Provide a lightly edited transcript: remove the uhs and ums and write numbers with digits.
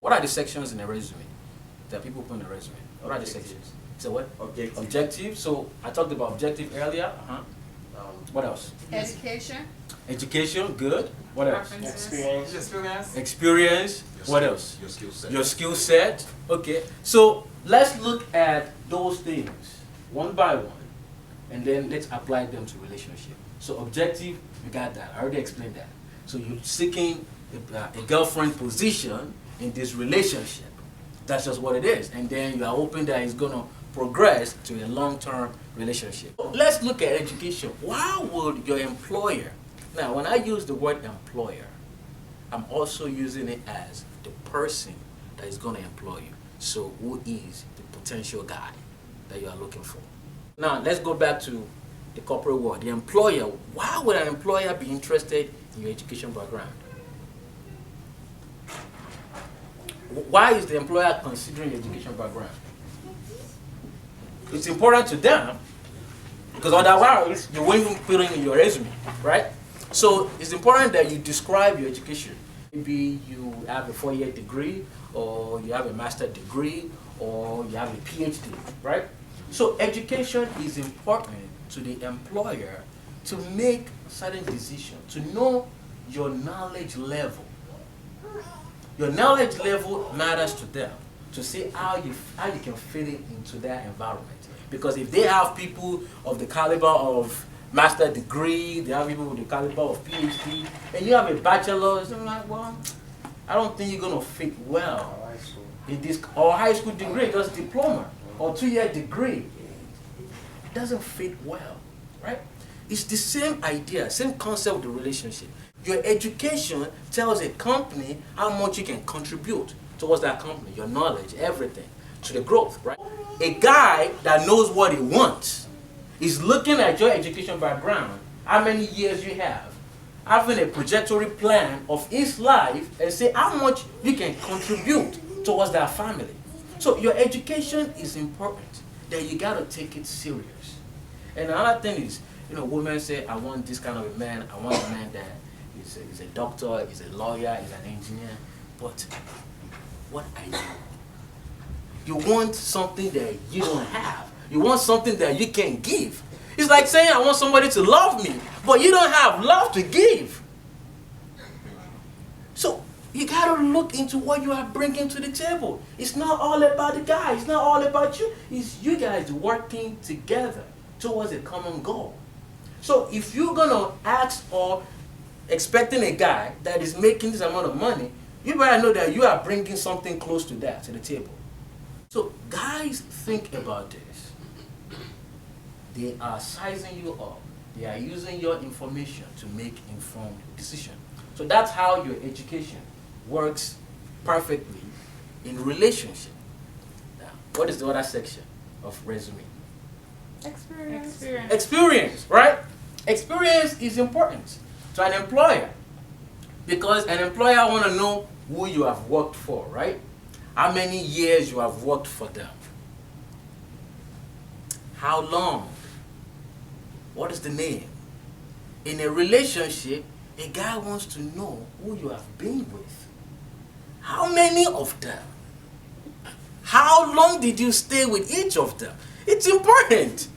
What are the sections in a resume that people put in a resume? What are the sections? So what? Objective. Objective. So I talked about objective earlier. What else? Education. Education. Good. What else? Experience. Experience. What else? Your skill set. Your skill set. Okay. So let's look at those things one by one, and then let's apply them to relationship. So objective, you got that. I already explained that. So you're seeking a girlfriend position in this relationship. That's just what it is. And then you are hoping that it's going to progress to a long-term relationship. Let's look at education. Why would your employer, now when I use the word employer, I'm also using it as the person that is going to employ you. So who is the potential guy that you are looking for? Now let's go back to the corporate world. The employer, why would an employer be interested in your education background? Why is the employer considering your education background? It's important to them because otherwise you won't even put it in your resume, right? So it's important that you describe your education. Maybe you have a 4-year degree, or you have a master's degree, or you have a PhD, right? So education is important to the employer to make certain decisions, to know your knowledge level. Your knowledge level matters to them, to see how you can fit it into their environment. Because if they have people of the caliber of master degree, they have people with the caliber of PhD, and you have a bachelor's, I'm like, well, I don't think you're going to fit well in this, or high school degree, just diploma, or 2-year degree. It doesn't fit well, right? It's the same idea, same concept of the relationship. Your education tells a company how much you can contribute towards that company, your knowledge, everything, to the growth, right? A guy that knows what he wants is looking at your education background, how many years you have, having a trajectory plan of his life, and say how much you can contribute towards that family. So your education is important, that you got to take it serious. And another thing is, women say, I want this kind of a man, I want a man that is a doctor, is a lawyer, is an engineer. But what are you? You want something that you don't have. You want something that you can give. It's like saying, I want somebody to love me, but you don't have love to give. So you got to look into what you are bringing to the table. It's not all about the guy. It's not all about you. It's you guys working together towards a common goal. So if you're going to ask or expecting a guy that is making this amount of money, you better know that you are bringing something close to that to the table. So guys, think about this. They are sizing you up. They are using your information to make informed decisions. So that's how your education works perfectly in relationship. Now, what is the other section of resume? Experience. Experience, right? Experience is important to an employer because an employer want to know who you have worked for, right? How many years you have worked for them. How long? What is the name? In a relationship, a guy wants to know who you have been with. How many of them? How long did you stay with each of them? It's important.